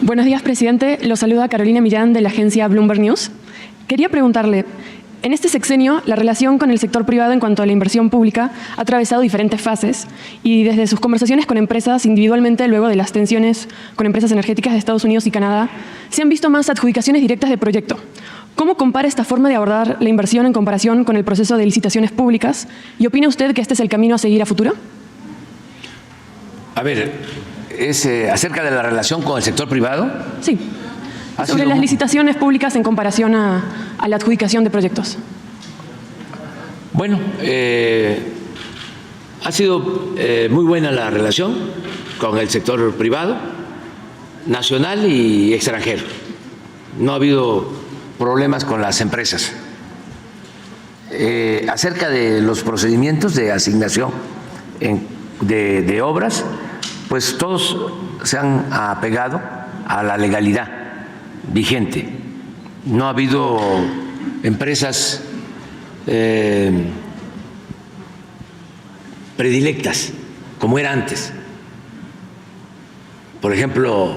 Buenos días, presidente. Lo saluda Carolina Millán de la agencia Bloomberg News. Quería preguntarle, en este sexenio, la relación con el sector privado en cuanto a la inversión pública ha atravesado diferentes fases y desde sus conversaciones con empresas individualmente, luego de las tensiones con empresas energéticas de Estados Unidos y Canadá, se han visto más adjudicaciones directas de proyecto. ¿Cómo compara esta forma de abordar la inversión en comparación con el proceso de licitaciones públicas? ¿Y opina usted que este es el camino a seguir a futuro? A ver, ¿es acerca de la relación con el sector privado? Sí. Sobre las licitaciones públicas en comparación a la adjudicación de proyectos. Bueno, ha sido muy buena la relación con el sector privado, nacional y extranjero. No ha habido problemas con las empresas. Acerca de los procedimientos de asignación de obras, pues todos se han apegado a la legalidad vigente. No ha habido empresas predilectas como era antes. Por ejemplo,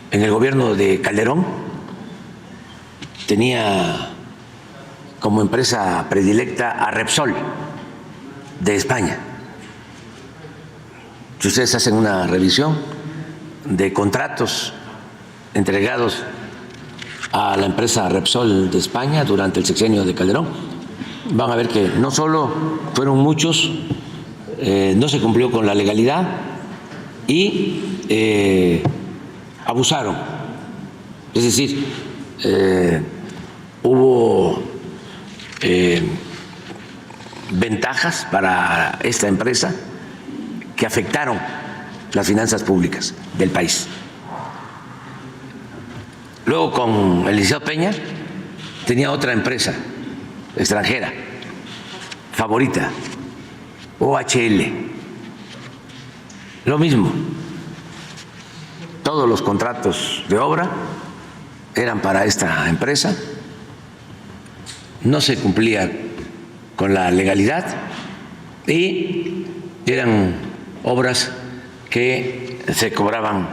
en el gobierno de Calderón tenía como empresa predilecta a Repsol de España. Si ustedes hacen una revisión de contratos entregados a la empresa Repsol de España durante el sexenio de Calderón, van a ver que no solo fueron muchos, no se cumplió con la legalidad y abusaron. Es decir, hubo ventajas para esta empresa que afectaron las finanzas públicas del país. Luego, con el licenciado Peña, tenía otra empresa extranjera favorita, OHL. Lo mismo, todos los contratos de obra eran para esta empresa, no se cumplía con la legalidad y eran obras que se cobraban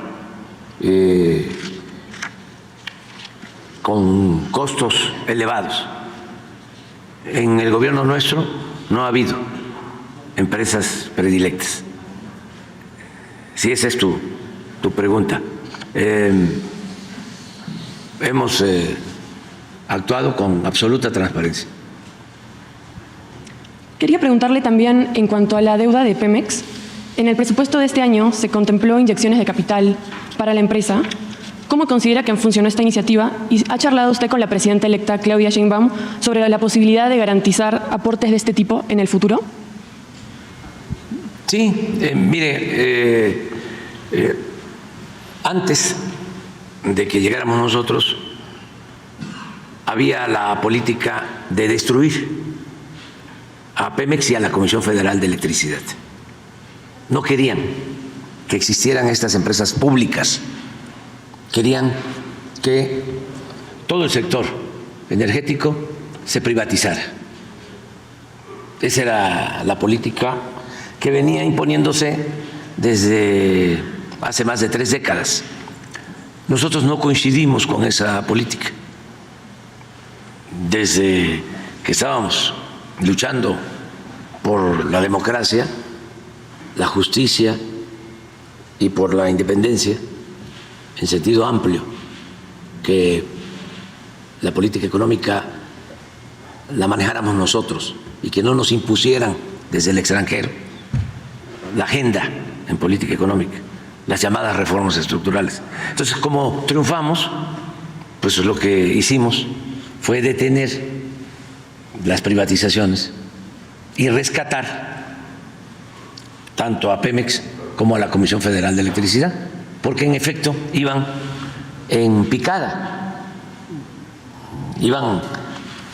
con costos elevados. En el gobierno nuestro no ha habido empresas predilectas. Si esa es tu pregunta. Hemos actuado con absoluta transparencia. Quería preguntarle también en cuanto a la deuda de Pemex. En el presupuesto de este año se contempló inyecciones de capital para la empresa. ¿Cómo considera que funcionó esta iniciativa? ¿Y ha charlado usted con la presidenta electa, Claudia Sheinbaum, sobre la posibilidad de garantizar aportes de este tipo en el futuro? Sí, mire, antes de que llegáramos nosotros, había la política de destruir a Pemex y a la Comisión Federal de Electricidad. No querían que existieran estas empresas públicas, querían que todo el sector energético se privatizara. Esa era la política que venía imponiéndose desde hace más de 3 décadas. Nosotros no coincidimos con esa política. Desde que estábamos luchando por la democracia, la justicia y por la independencia, en sentido amplio, que la política económica la manejáramos nosotros y que no nos impusieran desde el extranjero la agenda en política económica, las llamadas reformas estructurales. Entonces, como triunfamos, pues lo que hicimos fue detener las privatizaciones y rescatar tanto a Pemex como a la Comisión Federal de Electricidad, porque en efecto iban en picada, iban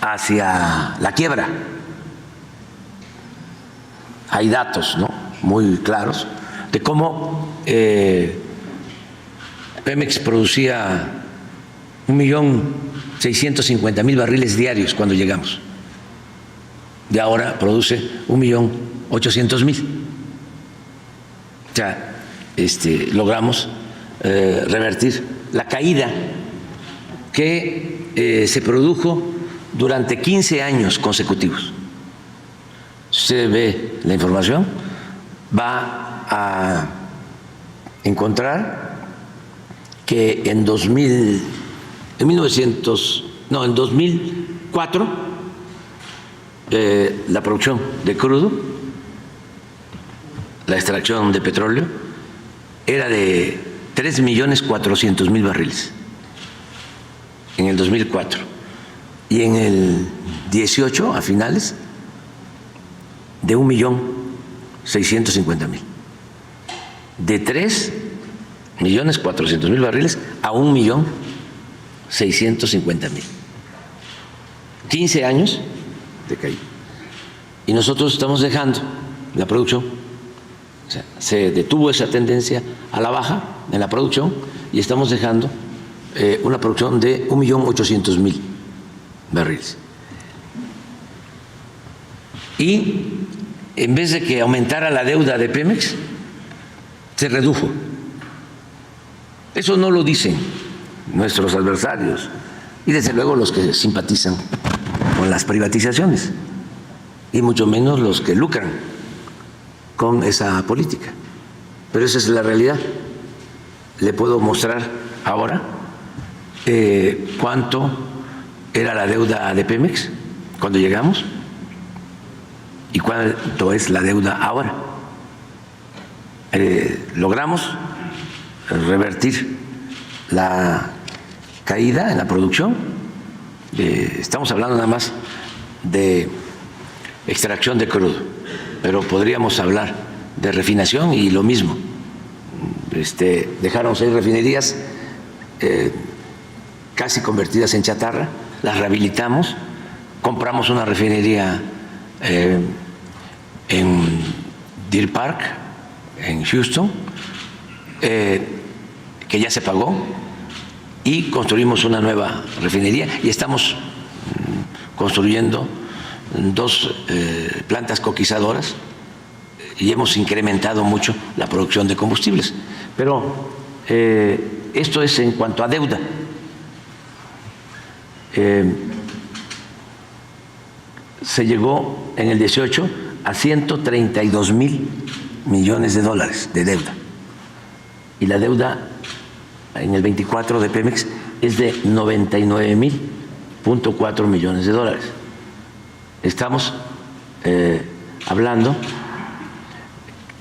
hacia la quiebra. Hay datos, ¿no?, muy claros de cómo Pemex producía 1.650.000 barriles diarios cuando llegamos, y ahora produce 1.800.000. O sea, logramos revertir la caída que se produjo durante 15 años consecutivos. Si usted ve la información, va a encontrar que en 2004 la producción de crudo, la extracción de petróleo, era de 3.400.000 barriles en el 2004, y en el 18, a finales, de 1.650.000. De 3.400.000 barriles a 1.650.000. 15 años de caída. Y nosotros estamos dejando la producción. O sea, se detuvo esa tendencia a la baja en la producción y estamos dejando una producción de 1.800.000 barriles. Y en vez de que aumentara la deuda de Pemex, se redujo. Eso no lo dicen nuestros adversarios y desde luego los que simpatizan con las privatizaciones, y mucho menos los que lucran con esa política. Pero esa es la realidad. Le puedo mostrar ahora cuánto era la deuda de Pemex cuando llegamos y cuánto es la deuda ahora. Logramos revertir la caída en la producción. Estamos hablando nada más de extracción de crudo, pero podríamos hablar de refinación y lo mismo. Dejaron 6 refinerías casi convertidas en chatarra, las rehabilitamos, compramos una refinería en Deer Park, en Houston, que ya se pagó, y construimos una nueva refinería y estamos construyendo 2 plantas coquizadoras y hemos incrementado mucho la producción de combustibles. Pero esto es en cuanto a deuda. Se llegó en el 18 a 132.000 millones de dólares de deuda, y la deuda en el 24 de Pemex es de 99.4 millones de dólares. Estamos hablando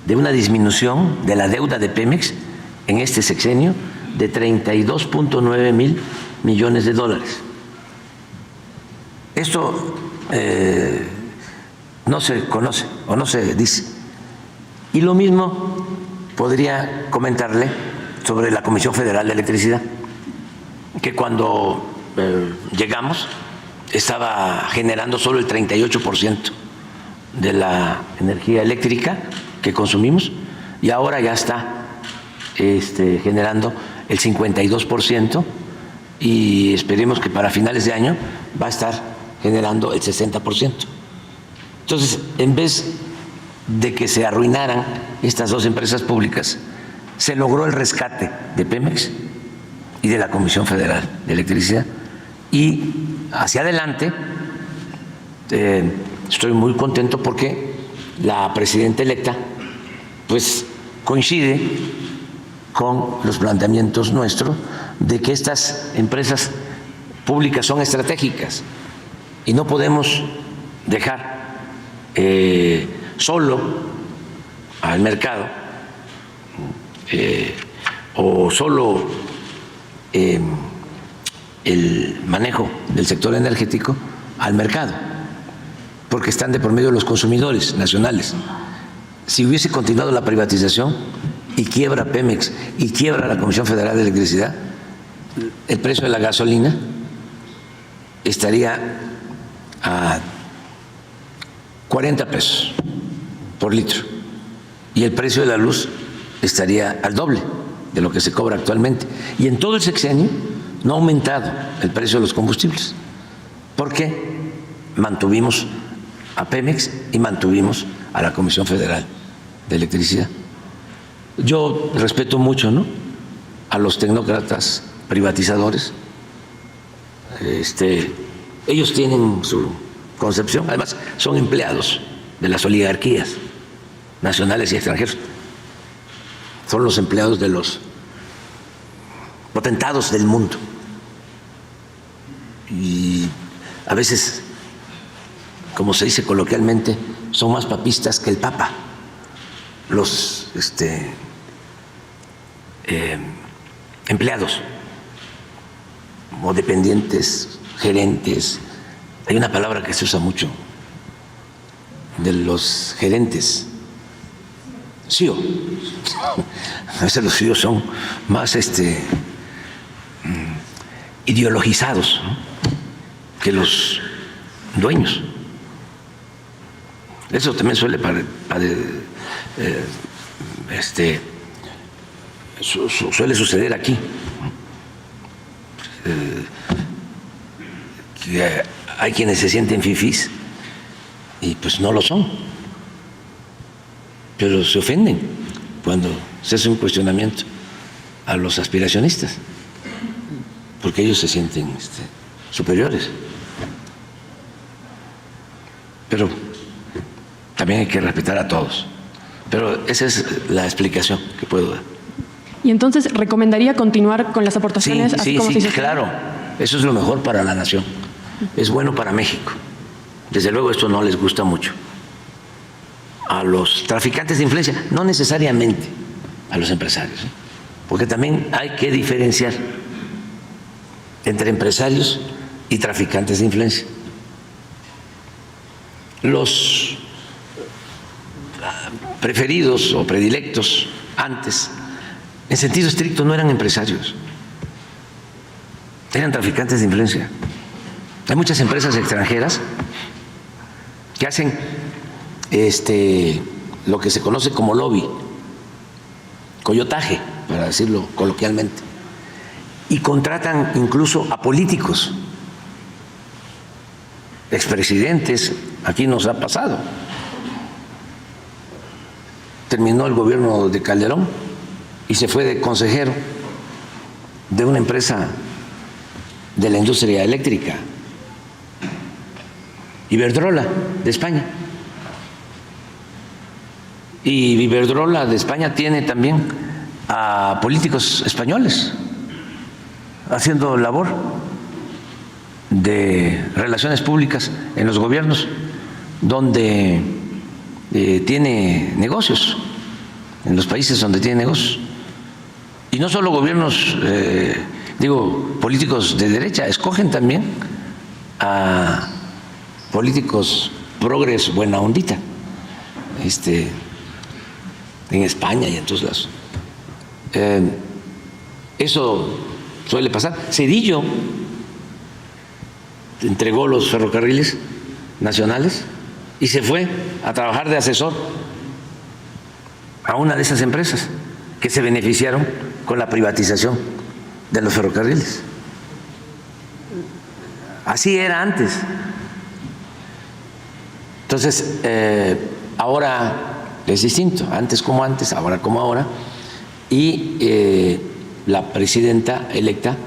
de una disminución de la deuda de Pemex en este sexenio de 32.9 mil millones de dólares. Esto no se conoce o no se dice. Y lo mismo podría comentarle sobre la Comisión Federal de Electricidad, que cuando llegamos estaba generando solo el 38% de la energía eléctrica que consumimos, y ahora ya está generando el 52%, y esperemos que para finales de año va a estar generando el 60%. Entonces, en vez de que se arruinaran estas 2 empresas públicas, se logró el rescate de Pemex y de la Comisión Federal de Electricidad. Y hacia adelante estoy muy contento porque la presidenta electa pues coincide con los planteamientos nuestros de que estas empresas públicas son estratégicas y no podemos dejar solo al mercado o solo el manejo del sector energético al mercado, porque están de por medio los consumidores nacionales. Si hubiese continuado la privatización y quiebra Pemex y quiebra la Comisión Federal de Electricidad, el precio de la gasolina estaría a 40 pesos por litro y el precio de la luz estaría al doble de lo que se cobra actualmente. Y en todo el sexenio no ha aumentado el precio de los combustibles, porque mantuvimos a Pemex y mantuvimos a la Comisión Federal de Electricidad. Yo respeto mucho, ¿no?, a los tecnócratas privatizadores. Ellos tienen su concepción, además son empleados de las oligarquías nacionales y extranjeros, son los empleados de los potentados del mundo, y a veces, como se dice coloquialmente, son más papistas que el Papa, los empleados o dependientes, gerentes. Hay una palabra que se usa mucho de los gerentes, CEO. A veces los CEO son más ideologizados, ¿no?, que los dueños. Eso también suele suele suceder aquí, que hay quienes se sienten fifís y pues no lo son, pero se ofenden cuando se hace un cuestionamiento a los aspiracionistas, porque ellos se sienten superiores. Pero también hay que respetar a todos. Pero esa es la explicación que puedo dar. ¿Y entonces recomendaría continuar con las aportaciones así como se hizo? Claro, eso es lo mejor para la nación, es bueno para México. Desde luego esto no les gusta mucho a los traficantes de influencia, no necesariamente a los empresarios, porque también hay que diferenciar entre empresarios y traficantes de influencia. Los preferidos o predilectos antes, en sentido estricto, no eran empresarios, eran traficantes de influencia. Hay muchas empresas extranjeras que hacen lo que se conoce como lobby, coyotaje, para decirlo coloquialmente, y contratan incluso a políticos, expresidentes. Aquí nos ha pasado. Terminó el gobierno de Calderón y se fue de consejero de una empresa de la industria eléctrica, Iberdrola, de España. Y Iberdrola de España tiene también a políticos españoles haciendo labor de relaciones públicas en los gobiernos donde tiene negocios, en los países donde tiene negocios. Y no solo gobiernos, políticos de derecha, escogen también a políticos progres buena ondita, en España y en todos lados. Eso suele pasar. Zedillo entregó los ferrocarriles nacionales y se fue a trabajar de asesor a una de esas empresas que se beneficiaron con la privatización de los ferrocarriles. Así era antes. Entonces, ahora es distinto, antes como antes, ahora como ahora, y la presidenta electa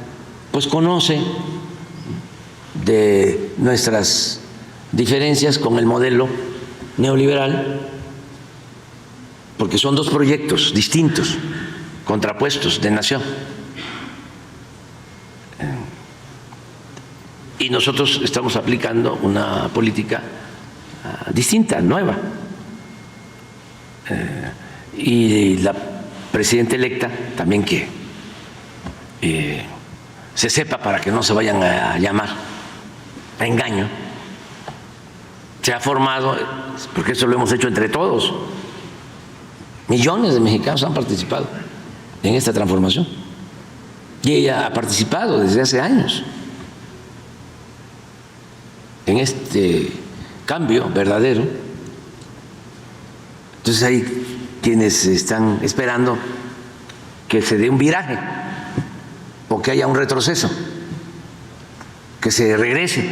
pues conoce de nuestras diferencias con el modelo neoliberal, porque son dos proyectos distintos, contrapuestos, de nación. Y nosotros estamos aplicando una política distinta, nueva. Y la presidenta electa también que se sepa, para que no se vayan a llamar a engaño, se ha formado, porque eso lo hemos hecho entre todos, millones de mexicanos han participado en esta transformación y ella ha participado desde hace años en este cambio verdadero. Entonces hay quienes están esperando que se dé un viraje o que haya un retroceso, que se regrese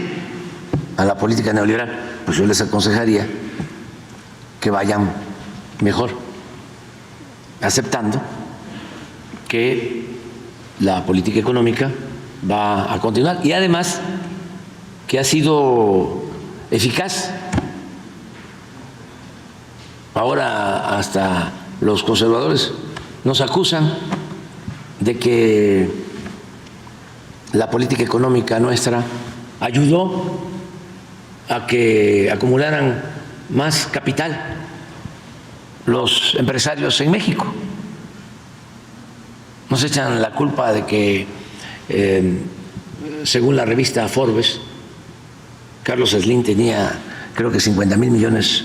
a la política neoliberal. Pues yo les aconsejaría que vayan mejor aceptando que la política económica va a continuar y además que ha sido eficaz. Ahora hasta los conservadores nos acusan de que la política económica nuestra ayudó a que acumularan más capital los empresarios en México. Nos echan la culpa de que, según la revista Forbes, Carlos Slim tenía creo que 50,000 millones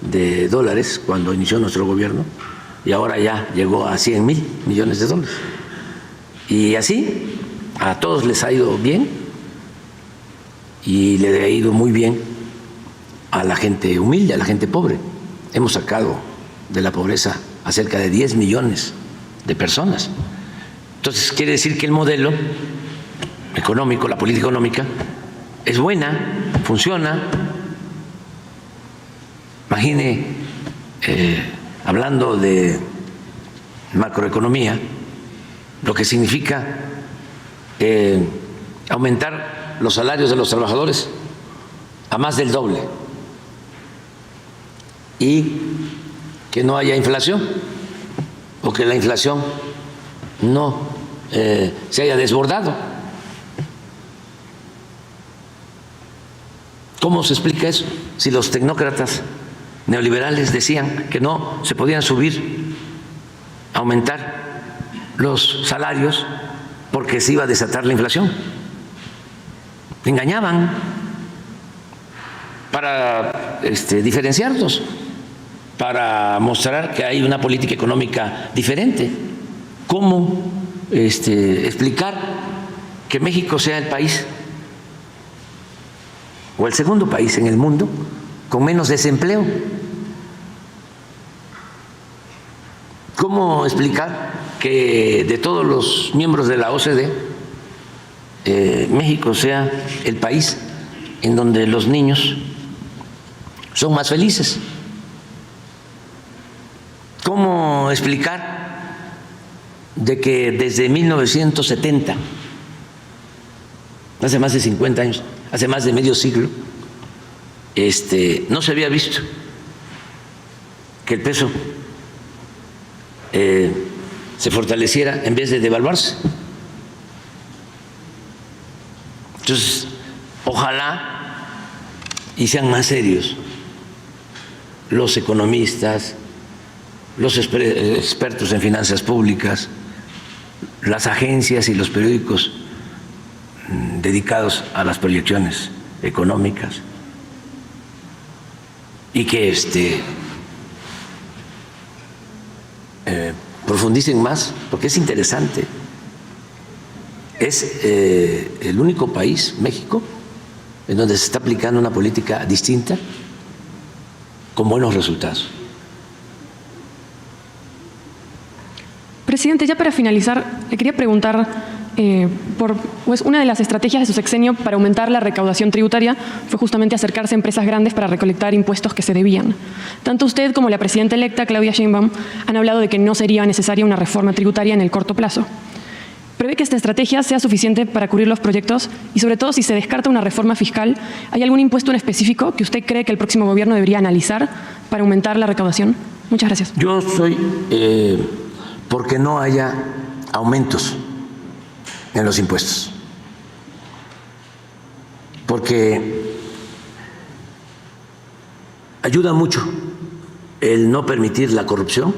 de dólares cuando inició nuestro gobierno y ahora ya llegó a 100,000 millones de dólares. Y así a todos les ha ido bien y le ha ido muy bien a la gente humilde, a la gente pobre. Hemos sacado de la pobreza a cerca de 10 millones de personas. Entonces quiere decir que el modelo económico, la política económica, es buena, funciona. Imagine, hablando de macroeconomía, lo que significa aumentar los salarios de los trabajadores a más del doble y que no haya inflación o que la inflación no se haya desbordado. ¿Cómo se explica eso? Si los tecnócratas neoliberales decían que no se podían subir, aumentar los salarios porque se iba a desatar la inflación. Engañaban para diferenciarlos, para mostrar que hay una política económica diferente. ¿Cómo explicar que México sea el país o el segundo país en el mundo con menos desempleo? ¿Cómo explicar que de todos los miembros de la OCDE, México sea el país en donde los niños son más felices? ¿Cómo explicar de que desde 1970, hace más de 50 años, hace más de medio siglo, no se había visto que el peso se fortaleciera en vez de devaluarse? Entonces, ojalá y sean más serios los economistas, los expertos en finanzas públicas, las agencias y los periódicos dedicados a las proyecciones económicas, y que profundicen más, porque es interesante. Es el único país, México, en donde se está aplicando una política distinta con buenos resultados. Presidente, ya para finalizar, le quería preguntar por una de las estrategias de su sexenio para aumentar la recaudación tributaria fue justamente acercarse a empresas grandes para recolectar impuestos que se debían. Tanto usted como la presidenta electa, Claudia Sheinbaum, han hablado de que no sería necesaria una reforma tributaria en el corto plazo. ¿Prevé que esta estrategia sea suficiente para cubrir los proyectos? Y sobre todo, si se descarta una reforma fiscal, ¿hay algún impuesto en específico que usted cree que el próximo gobierno debería analizar para aumentar la recaudación? Muchas gracias. Yo soy porque no haya aumentos en los impuestos, porque ayuda mucho el no permitir la corrupción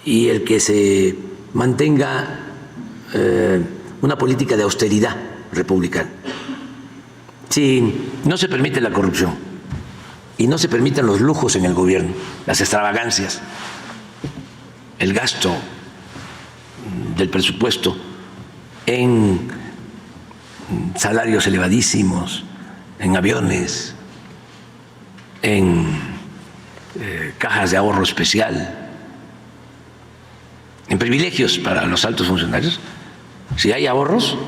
y el que se mantenga una política de austeridad republicana. Si no se permite la corrupción y no se permiten los lujos en el gobierno, las extravagancias, el gasto del presupuesto en salarios elevadísimos, en aviones, en cajas de ahorro especial, en privilegios para los altos funcionarios. Si hay ahorros,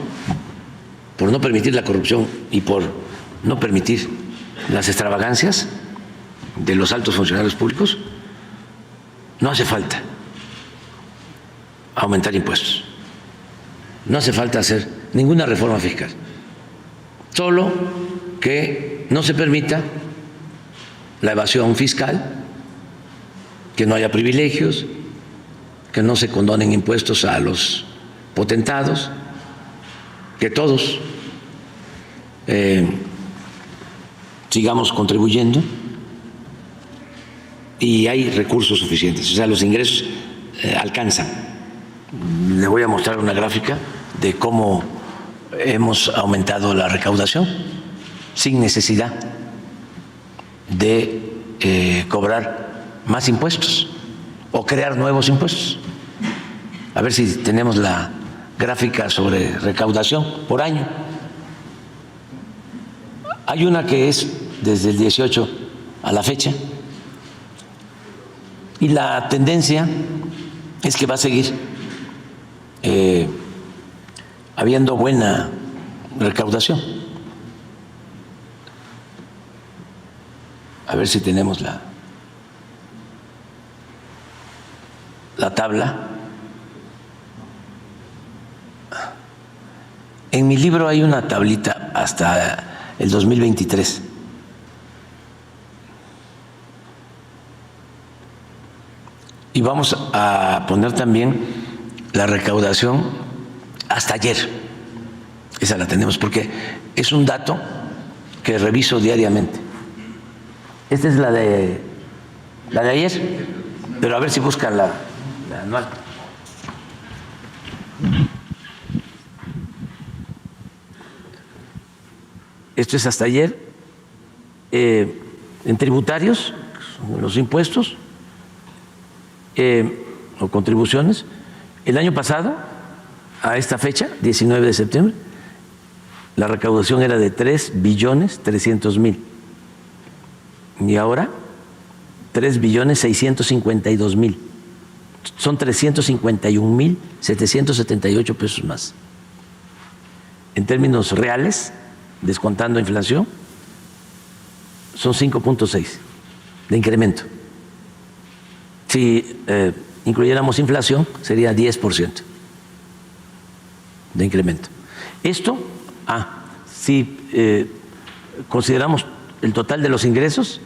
por no permitir la corrupción y por no permitir las extravagancias, de los altos funcionarios públicos, no hace falta aumentar impuestos, no hace falta hacer ninguna reforma fiscal, solo que no se permita la evasión fiscal, que no haya privilegios, que no se condonen impuestos a los potentados, que todos sigamos contribuyendo y hay recursos suficientes, o sea, los ingresos alcanzan. Le voy a mostrar una gráfica de cómo hemos aumentado la recaudación sin necesidad de cobrar más impuestos o crear nuevos impuestos. A ver si tenemos la gráfica sobre recaudación por año. Hay una que es desde el 18 a la fecha y la tendencia es que va a seguir habiendo buena recaudación. A ver si tenemos la tabla. En mi libro hay una tablita hasta el 2023. Y vamos a poner también la recaudación hasta ayer. Esa la tenemos porque es un dato que reviso diariamente. Esta es la de ayer, pero a ver si buscan la anual. Esto es hasta ayer. En tributarios, los impuestos o contribuciones, el año pasado, a esta fecha, 19 de septiembre, la recaudación era de 3.300.000.000 y ahora 3.652.000.000. Son 351.778 pesos más. En términos reales, descontando inflación, son 5.6 de incremento. Si incluyéramos inflación, sería 10% de incremento. Esto, si consideramos el total de los ingresos,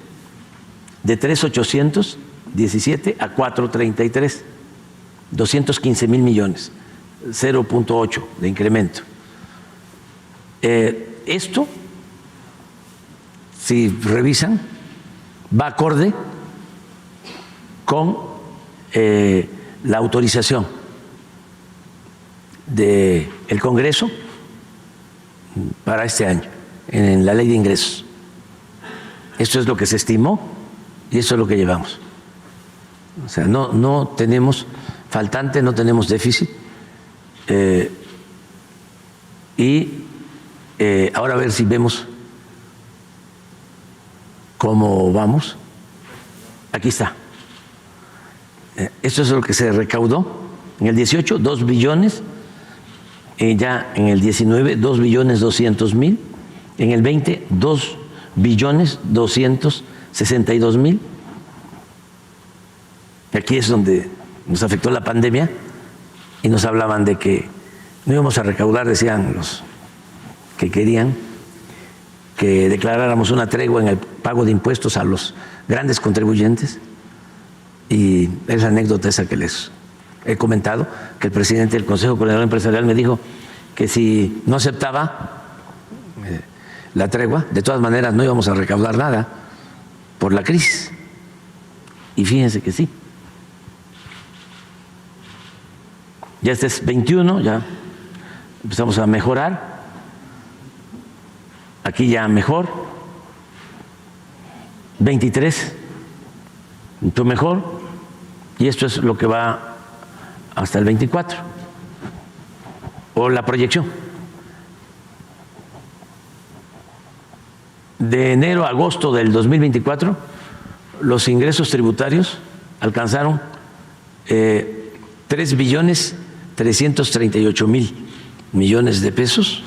de 3.817 a 4.33, 215.000 millones, 0.8 de incremento. Esto, si revisan, va acorde con la autorización del Congreso para este año en la Ley de Ingresos. Esto es lo que se estimó y eso es lo que llevamos. O sea, no tenemos faltante, no tenemos déficit. Ahora a ver si vemos cómo vamos. Aquí está. Esto es lo que se recaudó en el 18, 2 billones, ya en el 19, 2.200.000, en el 20, 2.262.000. Aquí es donde nos afectó la pandemia y nos hablaban de que no íbamos a recaudar, decían los que querían que declaráramos una tregua en el pago de impuestos a los grandes contribuyentes. Y es la anécdota esa que les he comentado, que el presidente del Consejo Coordinador Empresarial me dijo que si no aceptaba la tregua, de todas maneras no íbamos a recaudar nada por la crisis. Y fíjense que sí. Ya este es 21, ya empezamos a mejorar. Aquí ya mejor. 23, mucho mejor. Y esto es lo que va hasta el 24, o la proyección. De enero a agosto del 2024, los ingresos tributarios alcanzaron 3.338.000.000.000 de pesos,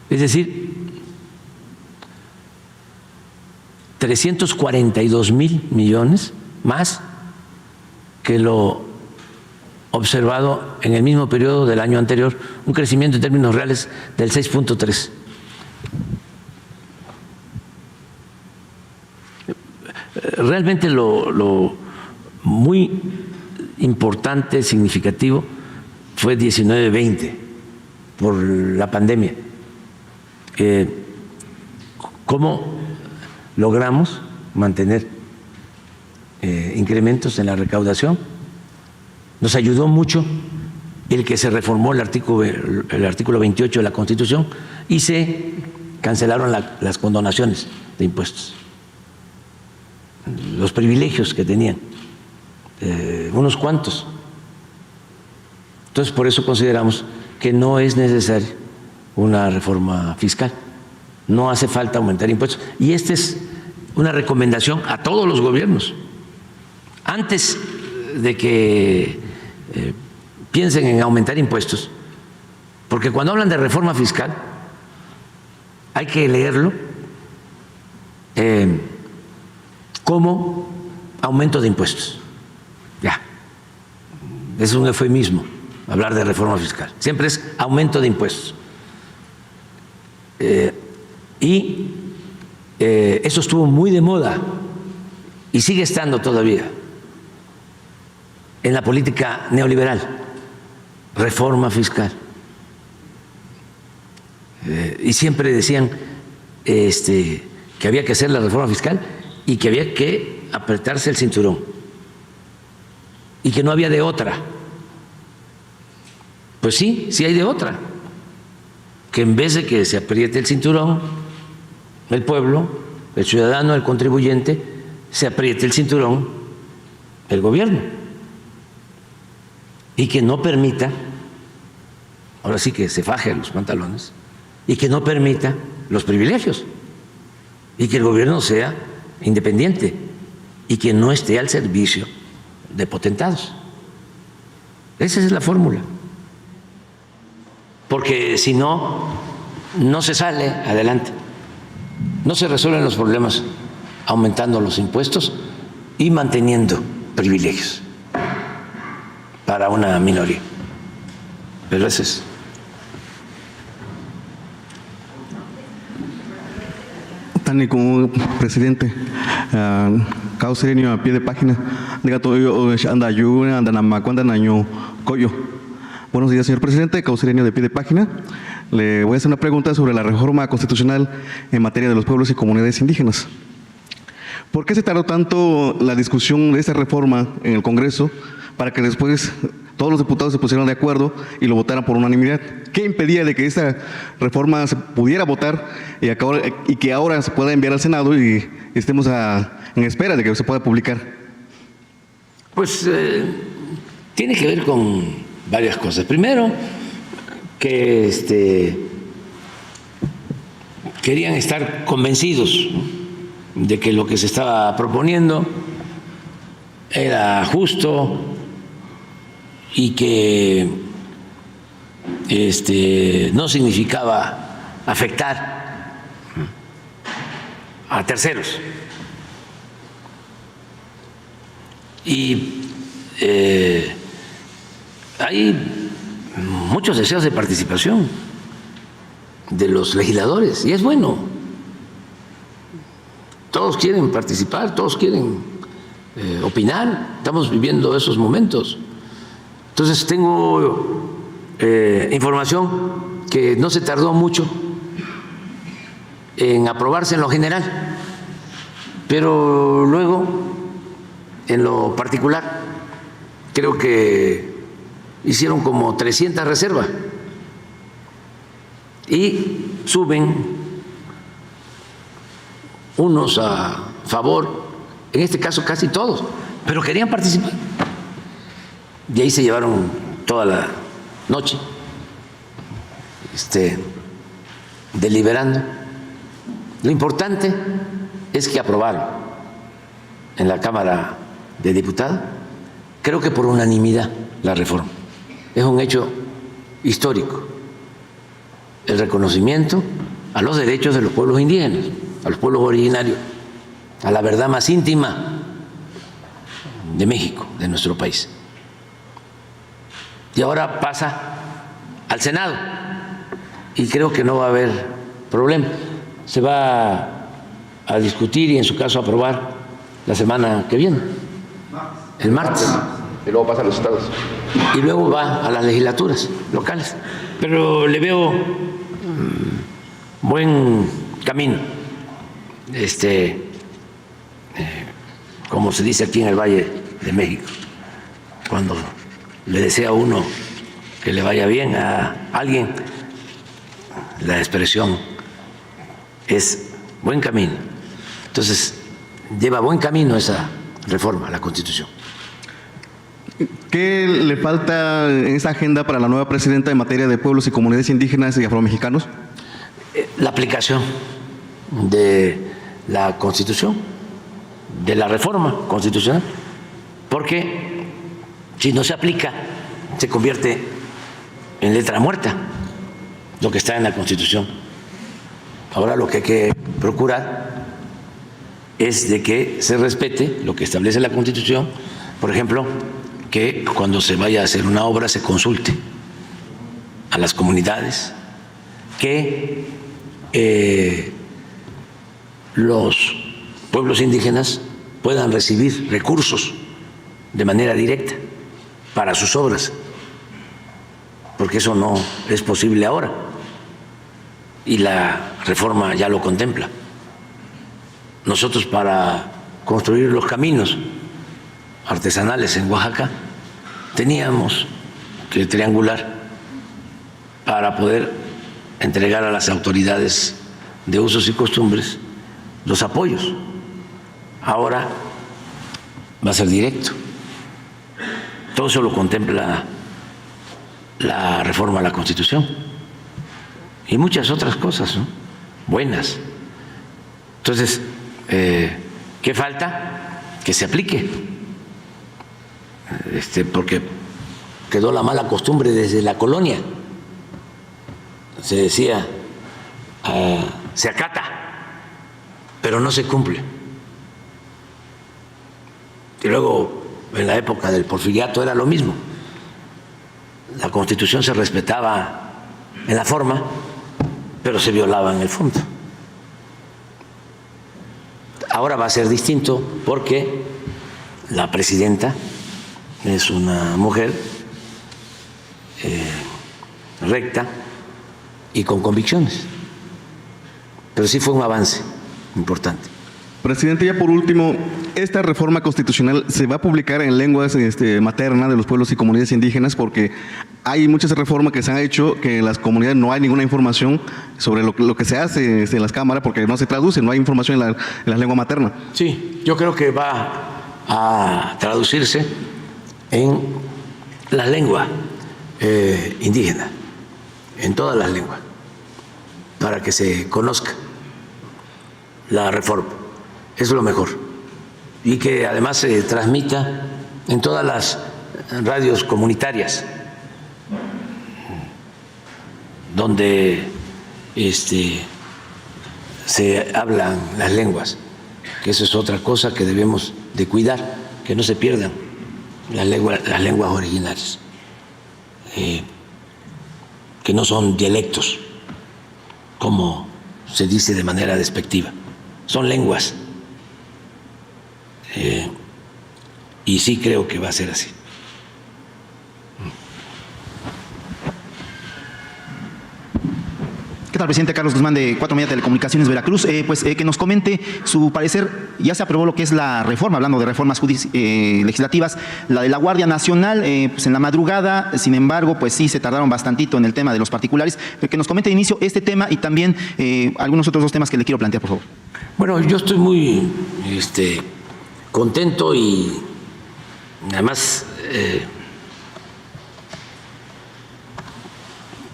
es decir, 342,000 millones más que lo observado en el mismo periodo del año anterior, un crecimiento en términos reales del 6.3%. Realmente lo muy importante, significativo, fue 19-20 por la pandemia. ¿Cómo logramos mantener incrementos en la recaudación? Nos ayudó mucho el que se reformó el artículo 28 de la Constitución y se cancelaron las condonaciones de impuestos, los privilegios que tenían, unos cuantos. Entonces, por eso consideramos que no es necesaria una reforma fiscal, no hace falta aumentar impuestos. Y esta es una recomendación a todos los gobiernos. Antes de que piensen en aumentar impuestos, porque cuando hablan de reforma fiscal hay que leerlo como aumento de impuestos. Ya, es un eufemismo hablar de reforma fiscal, siempre es aumento de impuestos. Eso estuvo muy de moda y sigue estando todavía en la política neoliberal, reforma fiscal. Y siempre decían que había que hacer la reforma fiscal y que había que apretarse el cinturón y que no había de otra. Pues sí, sí hay de otra, que en vez de que se apriete el cinturón, el pueblo, el ciudadano, el contribuyente, se apriete el cinturón el gobierno y que no permita, ahora sí que se faje los pantalones, y que no permita los privilegios y que el gobierno sea independiente y que no esté al servicio de potentados. Esa es la fórmula. Porque si no, no se sale adelante, no se resuelven los problemas aumentando los impuestos y manteniendo privilegios para una minoría. Pero ese es. Tani, como presidente, causerio a pie de página, anda ayuna, anda namacuanda, naño coyo. Buenos días, señor presidente, causerio de pie de página. Le voy a hacer una pregunta sobre la reforma constitucional en materia de los pueblos y comunidades indígenas. ¿Por qué se tardó tanto la discusión de esta reforma en el Congreso para que después todos los diputados se pusieran de acuerdo y lo votaran por unanimidad? ¿Qué impedía de que esta reforma se pudiera votar y que ahora se pueda enviar al Senado y estemos en espera de que se pueda publicar? Pues tiene que ver con varias cosas. Primero, que querían estar convencidos de que lo que se estaba proponiendo era justo y que no significaba afectar a terceros. Y hay muchos deseos de participación de los legisladores y es bueno. Todos quieren participar, todos quieren opinar. Estamos viviendo esos momentos. Entonces tengo información que no se tardó mucho en aprobarse en lo general, pero luego en lo particular creo que hicieron como 300 reservas y suben unos a favor, en este caso casi todos, pero querían participar. Y ahí se llevaron toda la noche deliberando. Lo importante es que aprobaron en la Cámara de Diputados, creo que por unanimidad, la reforma. Es un hecho histórico, el reconocimiento a los derechos de los pueblos indígenas, a los pueblos originarios, a la verdad más íntima de México, de nuestro país. Y ahora pasa al Senado y creo que no va a haber problema. Se va a discutir y en su caso aprobar la semana que viene, el martes. Y luego pasa a los estados. Y luego va a las legislaturas locales. Pero le veo buen camino. Como se dice aquí en el Valle de México, cuando le desea a uno que le vaya bien a alguien, la expresión es buen camino. Entonces, lleva buen camino esa reforma a la Constitución. ¿Qué le falta en esa agenda para la nueva presidenta en materia de pueblos y comunidades indígenas y afromexicanos? La aplicación de la Constitución, de la reforma constitucional, porque si no se aplica, se convierte en letra muerta lo que está en la Constitución. Ahora lo que hay que procurar es de que se respete lo que establece la Constitución, por ejemplo, que cuando se vaya a hacer una obra se consulte a las comunidades, que los pueblos indígenas puedan recibir recursos de manera directa para sus obras, porque eso no es posible ahora y la reforma ya lo contempla. Nosotros, para construir los caminos artesanales en Oaxaca, teníamos que triangular para poder entregar a las autoridades de usos y costumbres los apoyos. Ahora va a ser directo. Todo eso lo contempla la reforma a la Constitución y muchas otras cosas, ¿no?, buenas. Entonces, ¿qué falta? Que se aplique, porque quedó la mala costumbre desde la colonia. Se decía, se acata, pero no se cumple. Y luego, en la época del porfiriato era lo mismo. La Constitución se respetaba en la forma, pero se violaba en el fondo. Ahora va a ser distinto porque la presidenta es una mujer recta y con convicciones. Pero sí fue un avance importante. Presidente, ya por último, ¿esta reforma constitucional se va a publicar en lenguas maternas de los pueblos y comunidades indígenas? Porque hay muchas reformas que se han hecho que en las comunidades no hay ninguna información sobre lo que se hace en las cámaras, porque no se traduce, no hay información en la lengua materna. Sí, yo creo que va a traducirse en la lengua indígena, en todas las lenguas, para que se conozca la reforma. Es lo mejor. Y que además se transmita en todas las radios comunitarias donde se hablan las lenguas, que eso es otra cosa que debemos de cuidar, que no se pierdan las lenguas originarias, que no son dialectos, como se dice de manera despectiva, son lenguas. Y sí creo que va a ser así. ¿Qué tal, presidente? Carlos Guzmán, de 4 Media Telecomunicaciones, Veracruz. Que nos comente su parecer. Ya se aprobó lo que es la reforma, hablando de reformas legislativas, la de la Guardia Nacional, pues en la madrugada. Sin embargo, pues sí se tardaron bastantito en el tema de los particulares. Que nos comente de inicio este tema y también algunos otros 2 temas que le quiero plantear, por favor. Bueno, yo estoy muy contento y además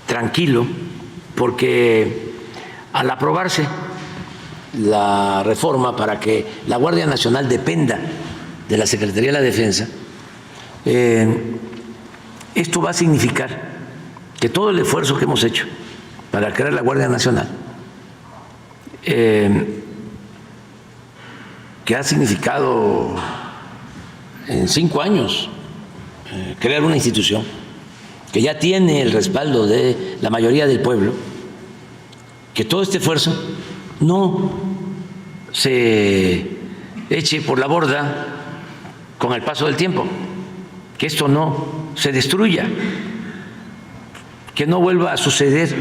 tranquilo, porque al aprobarse la reforma para que la Guardia Nacional dependa de la Secretaría de la Defensa, esto va a significar que todo el esfuerzo que hemos hecho para crear la Guardia Nacional que ha significado en 5 años crear una institución que ya tiene el respaldo de la mayoría del pueblo, que todo este esfuerzo no se eche por la borda con el paso del tiempo, que esto no se destruya, que no vuelva a suceder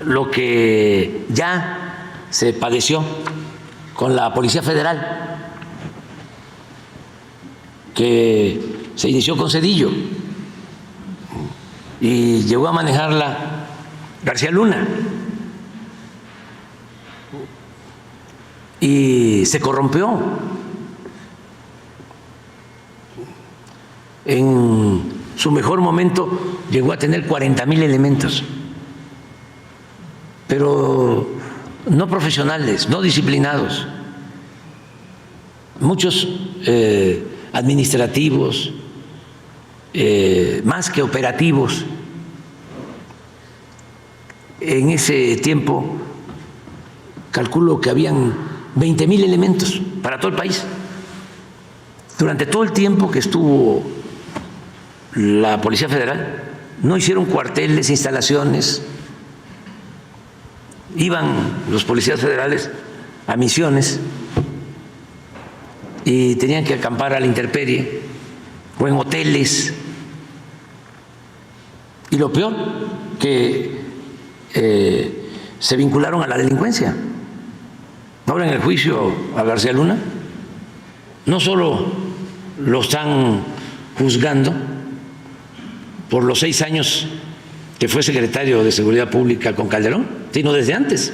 lo que ya se padeció con la Policía Federal, que se inició con Zedillo y llegó a manejarla García Luna y se corrompió. En su mejor momento llegó a tener 40,000 elementos, pero no profesionales, no disciplinados, muchos administrativos, más que operativos. En ese tiempo calculo que habían 20,000 elementos para todo el país. Durante todo el tiempo que estuvo la Policía Federal, no hicieron cuarteles, instalaciones. Iban los policías federales a misiones y tenían que acampar a la intemperie o en hoteles. Y lo peor, que se vincularon a la delincuencia. Ahora en el juicio a García Luna, no solo lo están juzgando por los 6 años que fue secretario de Seguridad Pública con Calderón, sino desde antes,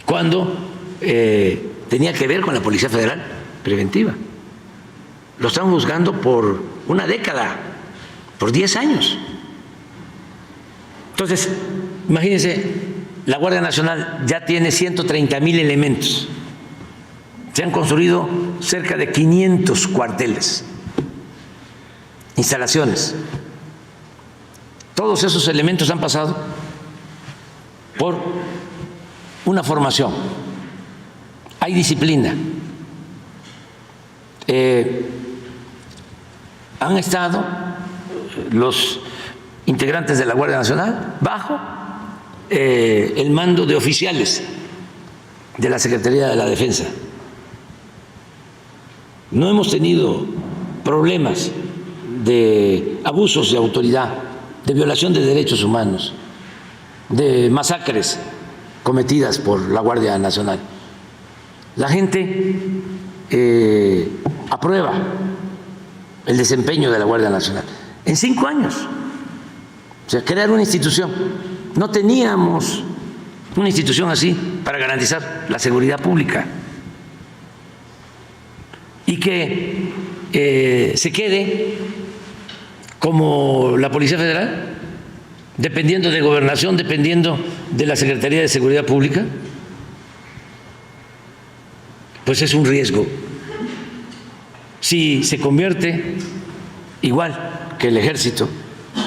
cuando tenía que ver con la Policía Federal Preventiva. Lo están juzgando por una década, por 10 años. Entonces, imagínense, la Guardia Nacional ya tiene 130,000 elementos. Se han construido cerca de 500 cuarteles, instalaciones. Todos esos elementos han pasado por una formación. Hay disciplina. Han estado los integrantes de la Guardia Nacional bajo el mando de oficiales de la Secretaría de la Defensa. No hemos tenido problemas de abusos de autoridad, de violación de derechos humanos, de masacres cometidas por la Guardia Nacional. La gente aprueba el desempeño de la Guardia Nacional. En 5 años, o sea, crear una institución. No teníamos una institución así para garantizar la seguridad pública. Y que se quede como la Policía Federal, dependiendo de Gobernación, dependiendo de la Secretaría de Seguridad Pública, pues es un riesgo. Si se convierte igual que el Ejército,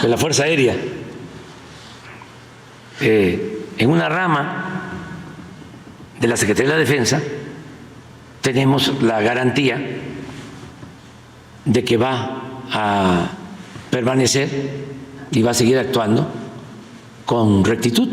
que la Fuerza Aérea, en una rama de la Secretaría de la Defensa, tenemos la garantía de que va a permanecer y va a seguir actuando con rectitud.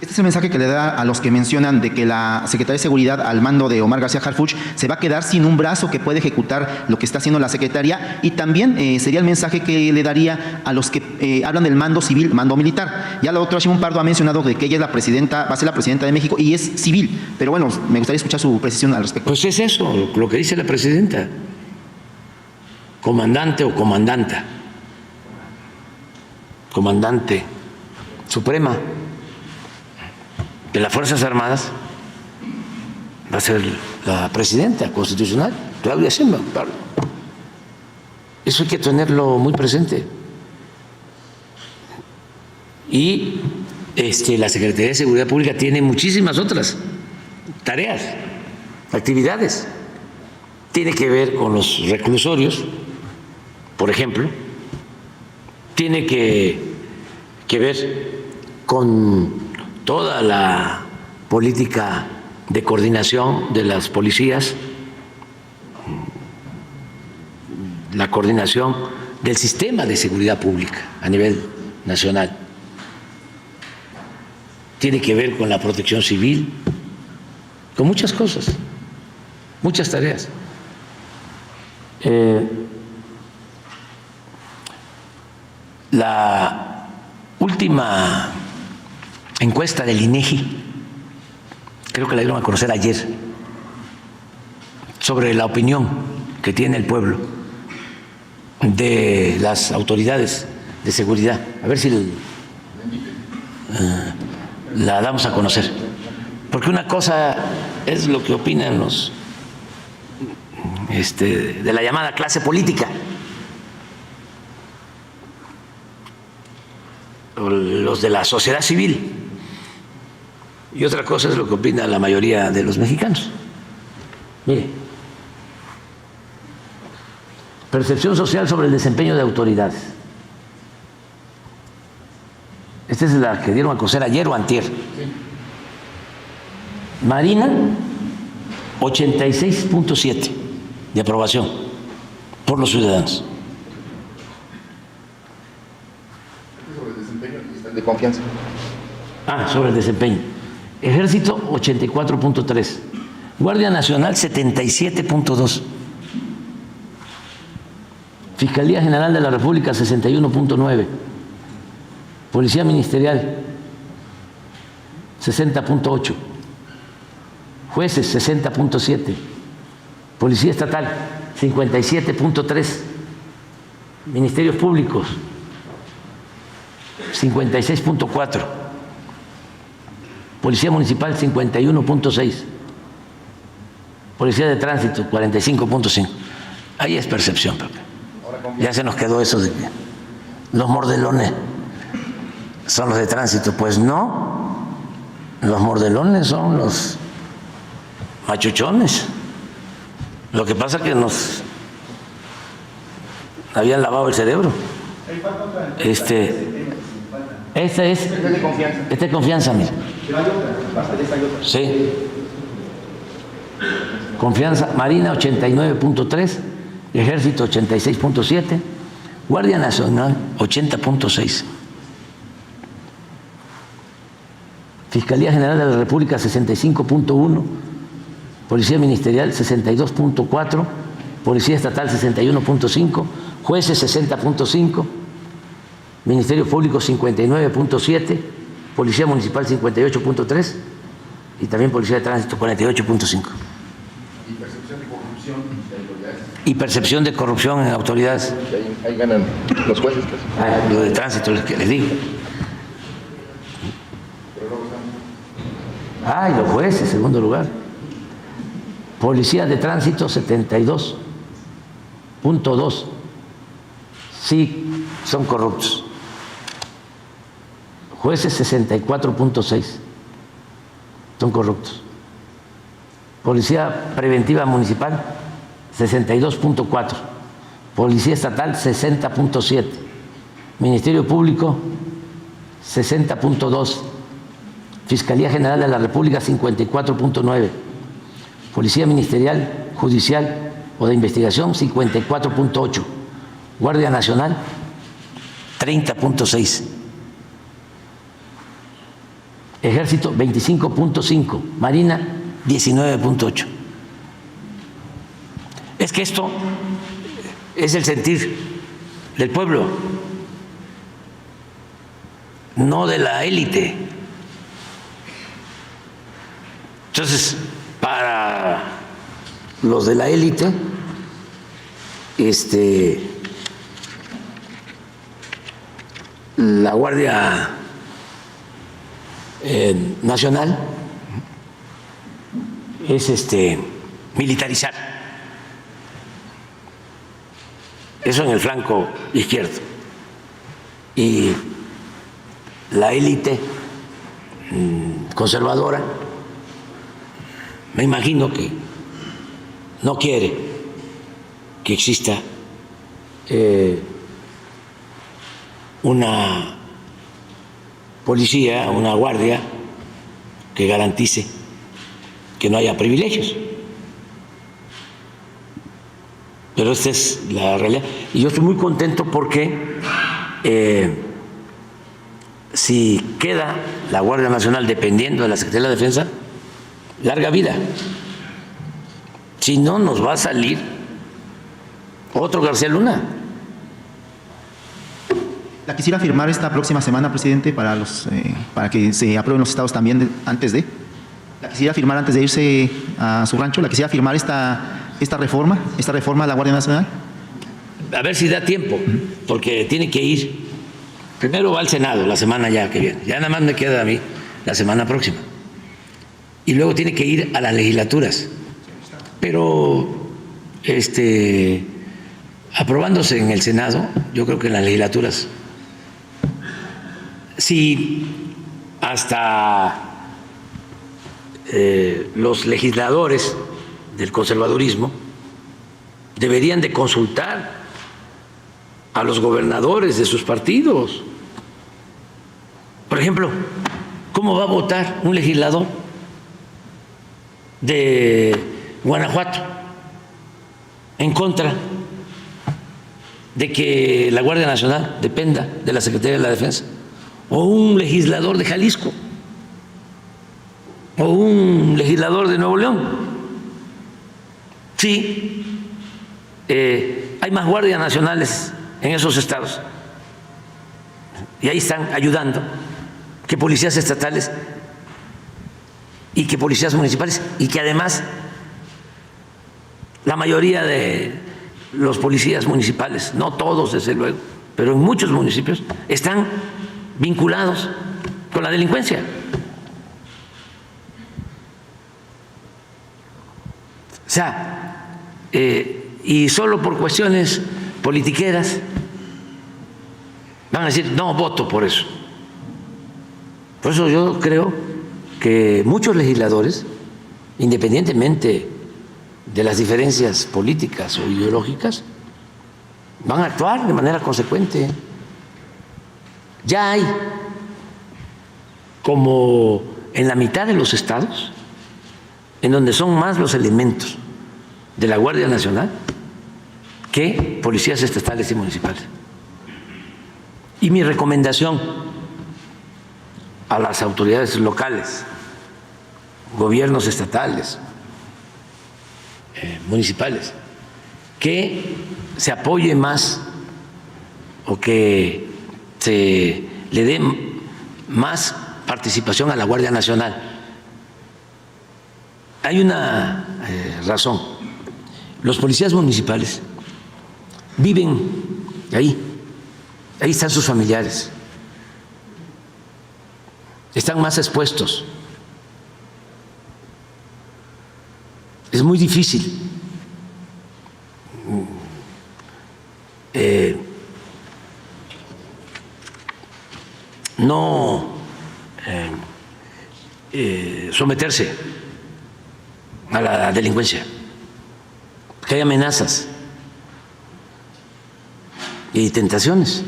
Este es el mensaje que le da a los que mencionan de que la Secretaría de Seguridad, al mando de Omar García Harfuch, se va a quedar sin un brazo que puede ejecutar lo que está haciendo la Secretaría, y también sería el mensaje que le daría a los que hablan del mando civil, mando militar. Ya la doctora Shimon Pardo ha mencionado de que ella es la presidenta, va a ser la presidenta de México y es civil, pero bueno, me gustaría escuchar su precisión al respecto. Pues es eso lo que dice la presidenta, comandante o comandanta, comandante suprema de las Fuerzas Armadas, va a ser la presidenta constitucional, Claudia Sheinbaum. Eso hay que tenerlo muy presente. Y la Secretaría de Seguridad Pública tiene muchísimas otras tareas, actividades. Tiene que ver con los reclusorios, por ejemplo, tiene que ver con toda la política de coordinación de las policías, la coordinación del sistema de seguridad pública a nivel nacional. Tiene que ver con la protección civil, con muchas cosas, muchas tareas. La última encuesta del INEGI, creo que la dieron a conocer ayer, sobre la opinión que tiene el pueblo de las autoridades de seguridad. A ver si la damos a conocer. Porque una cosa es lo que opinan los de la llamada clase política, o los de la sociedad civil, y otra cosa es lo que opina la mayoría de los mexicanos. Mire, percepción social sobre el desempeño de autoridades. Esta es la que dieron a conocer ayer o antier. Marina, 86.7 de aprobación por los ciudadanos. Sobre el desempeño y están de confianza. Sobre el desempeño. Ejército, 84.3. Guardia Nacional, 77.2. Fiscalía General de la República, 61.9. Policía Ministerial, 60.8. Jueces, 60.7. Policía Estatal, 57.3. Ministerios Públicos, 56.4. Policía Municipal, 51.6. Policía de Tránsito, 45.5. Ahí es percepción, Pepe. Ya se nos quedó eso de que los mordelones son los de tránsito. Pues no, los mordelones son los machuchones. Lo que pasa es que nos habían lavado el cerebro. Esta es de confianza, mira. Sí. Confianza, Marina 89.3, Ejército 86.7, Guardia Nacional 80.6, Fiscalía General de la República 65.1, Policía Ministerial 62.4, Policía Estatal 61.5, Jueces 60.5, Ministerio Público 59.7, Policía Municipal 58.3 y también Policía de Tránsito 48.5. Y percepción de corrupción en autoridades. Ahí ganan los jueces. Lo de tránsito, lo que les digo. Y los jueces, segundo lugar. Policía de Tránsito, 72.2. Sí, son corruptos. Jueces, 64.6. Son corruptos. Policía Preventiva Municipal, 62.4, Policía Estatal 60.7, Ministerio Público 60.2, Fiscalía General de la República 54.9, Policía Ministerial, Judicial o de Investigación 54.8, Guardia Nacional 30.6, Ejército 25.5, Marina 19.8. Es que esto es el sentir del pueblo, no de la élite. Entonces, para los de la élite, la Guardia Nacional es militarizar. Eso en el flanco izquierdo. Y la élite conservadora, me imagino que no quiere que exista una policía, una guardia que garantice que no haya privilegios. Pero esta es la realidad. Y yo estoy muy contento porque si queda la Guardia Nacional dependiendo de la Secretaría de la Defensa, larga vida. Si no, nos va a salir otro García Luna. ¿La quisiera firmar esta próxima semana, presidente, para que se aprueben los estados también antes de? ¿La quisiera firmar antes de irse a su rancho? ¿La quisiera firmar esta reforma de la Guardia Nacional? A ver si da tiempo, porque tiene que ir. Primero va al Senado la semana ya que viene. Ya nada más me queda a mí la semana próxima. Y luego tiene que ir a las legislaturas. Pero aprobándose en el Senado, yo creo que en las legislaturas, si hasta los legisladores del conservadurismo deberían de consultar a los gobernadores de sus partidos. Por ejemplo, ¿cómo va a votar un legislador de Guanajuato en contra de que la Guardia Nacional dependa de la Secretaría de la Defensa? O un legislador de Jalisco, o un legislador de Nuevo León. Sí, hay más guardias nacionales en esos estados y ahí están ayudando que policías estatales y que policías municipales, y que además la mayoría de los policías municipales, no todos desde luego, pero en muchos municipios están vinculados con la delincuencia. O sea, y solo por cuestiones politiqueras van a decir, no voto por eso. Por eso yo creo que muchos legisladores, independientemente de las diferencias políticas o ideológicas, van a actuar de manera consecuente. Ya hay como en la mitad de los estados en donde son más los elementos de la Guardia Nacional que policías estatales y municipales. Y mi recomendación a las autoridades locales, gobiernos estatales, municipales, que se apoye más o que se le dé más participación a la Guardia Nacional. Hay una razón. Los policías municipales viven ahí están sus familiares, están más expuestos. Es muy difícil no someterse a la delincuencia, porque hay amenazas y tentaciones.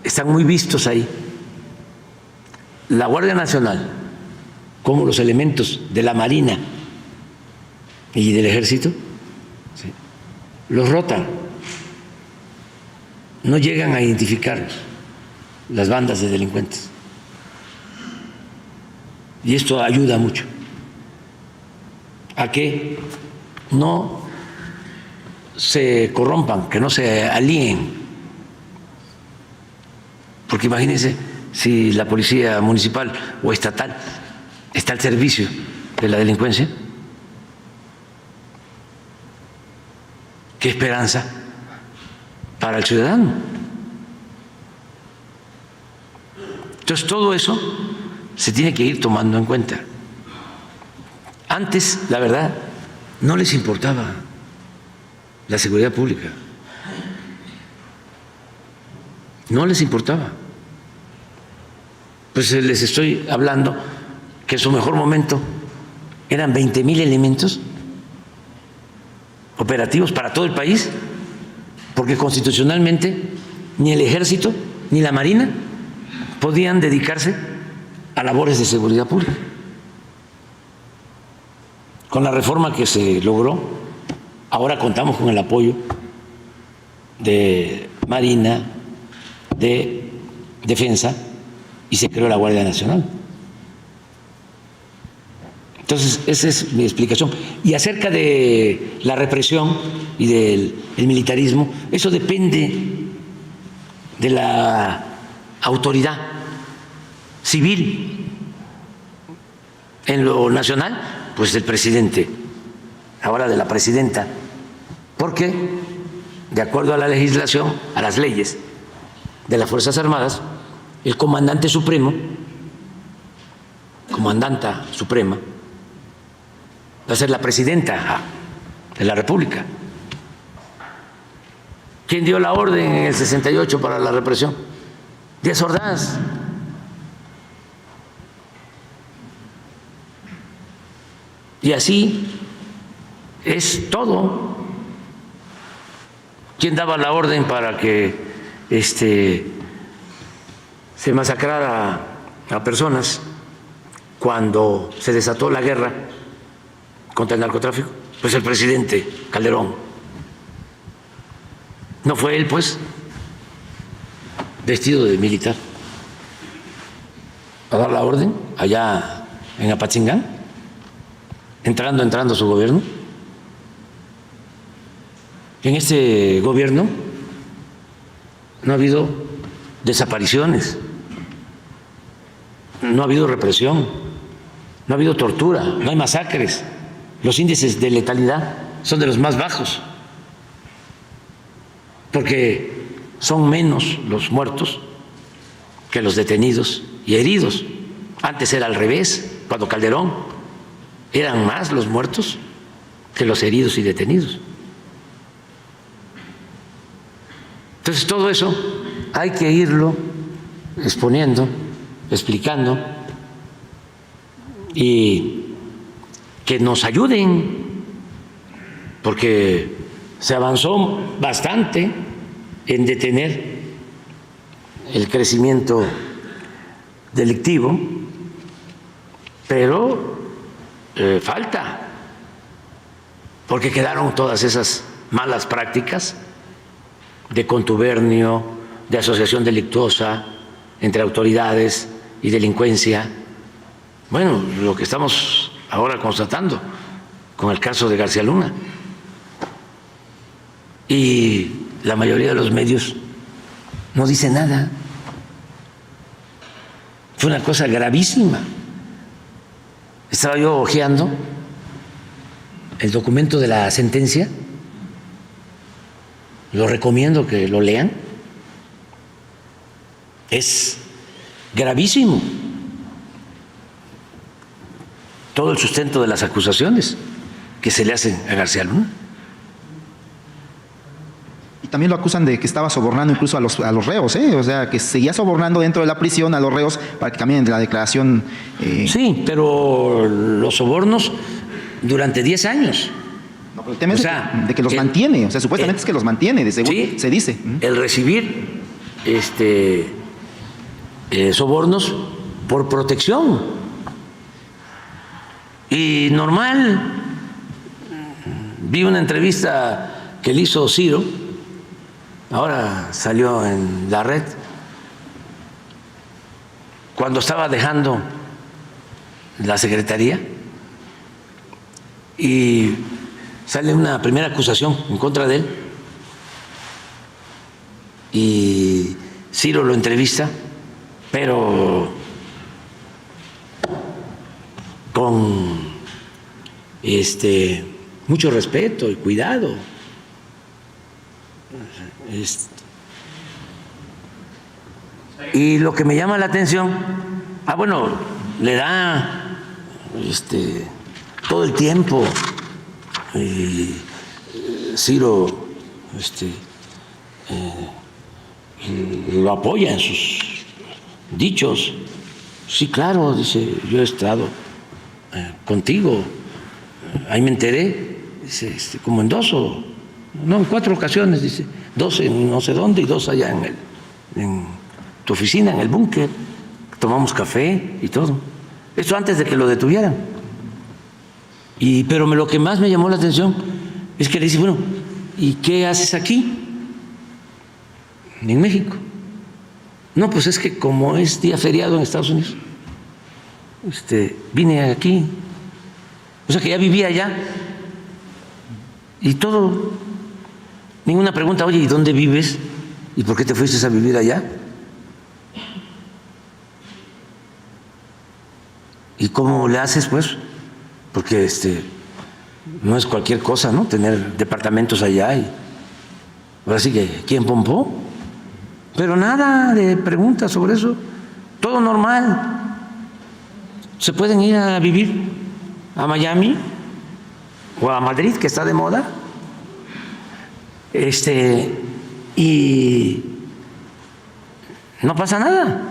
Están muy vistos ahí. La Guardia Nacional, como los elementos de la Marina y del Ejército, ¿sí?, los rotan, no llegan a identificarlos las bandas de delincuentes. Y esto ayuda mucho a que no se corrompan, que no se alíen. Porque imagínense si la policía municipal o estatal está al servicio de la delincuencia, ¿qué esperanza para el ciudadano? Entonces todo eso se tiene que ir tomando en cuenta. Antes, la verdad, no les importaba la seguridad pública. No les importaba. Pues les estoy hablando que en su mejor momento eran 20,000 elementos operativos para todo el país, porque constitucionalmente ni el Ejército ni la Marina podían dedicarse a labores de seguridad pública. Con la reforma que se logró, ahora contamos con el apoyo de Marina, de Defensa, y se creó la Guardia Nacional. Entonces, esa es mi explicación. Y acerca de la represión y del militarismo, eso depende de la autoridad civil. En lo nacional, pues del presidente, ahora de la presidenta, porque de acuerdo a la legislación, a las leyes de las Fuerzas Armadas, el comandante supremo, comandanta suprema, va a ser la presidenta de la República. ¿Quién dio la orden en el 68 para la represión? Díaz Ordaz. Y así es todo. ¿Quién daba la orden para que se masacrara a personas cuando se desató la guerra contra el narcotráfico? Pues el presidente Calderón. ¿No fue él, pues, vestido de militar, a dar la orden allá en Apatzingán, entrando su gobierno? En este gobierno no ha habido desapariciones, no ha habido represión, no ha habido tortura, no hay masacres. Los índices de letalidad son de los más bajos, porque son menos los muertos que los detenidos y heridos. Antes era al revés, cuando Calderón eran más los muertos que los heridos y detenidos. Entonces todo eso hay que irlo exponiendo, explicando, y que nos ayuden, porque se avanzó bastante en detener el crecimiento delictivo, pero falta, porque quedaron todas esas malas prácticas de contubernio, de asociación delictuosa entre autoridades y delincuencia. Bueno, lo que estamos ahora constatando con el caso de García Luna. Y la mayoría de los medios no dice nada. Fue una cosa gravísima. Estaba yo hojeando el documento de la sentencia. Lo recomiendo que lo lean. Es gravísimo todo el sustento de las acusaciones que se le hacen a García Luna. Y también lo acusan de que estaba sobornando incluso a los reos, o sea, que seguía sobornando dentro de la prisión a los reos para que cambien de la declaración. Sí, pero los sobornos durante 10 años. No, pero el tema es de que los mantiene, o sea, supuestamente es que los mantiene, de seguro sí, se dice. El recibir sobornos por protección. Y normal, vi una entrevista que le hizo Ciro, ahora salió en la red, cuando estaba dejando la secretaría, y sale una primera acusación en contra de él, y Ciro lo entrevista, pero con mucho respeto y cuidado. Y lo que me llama la atención, bueno, le da todo el tiempo, y Ciro lo apoya en sus dichos. Sí, claro, dice, yo he estado contigo, ahí me enteré, dice, como en 4 ocasiones, dice, 2 en no sé dónde y 2 allá en tu oficina, en el búnker, tomamos café y todo. Esto antes de que lo detuvieran. Pero lo que más me llamó la atención es que le dice, bueno, ¿y qué haces aquí? En México. No, pues es que como es día feriado en Estados Unidos, vine aquí. O sea que ya vivía allá. Y todo, ninguna pregunta, oye, ¿y dónde vives? ¿Y por qué te fuiste a vivir allá? ¿Y cómo le haces, pues? Porque no es cualquier cosa, ¿no? Tener departamentos allá y ahora sí que ¿quién pompó? Pero nada de preguntas sobre eso, todo normal. Se pueden ir a vivir a Miami o a Madrid, que está de moda, y no pasa nada.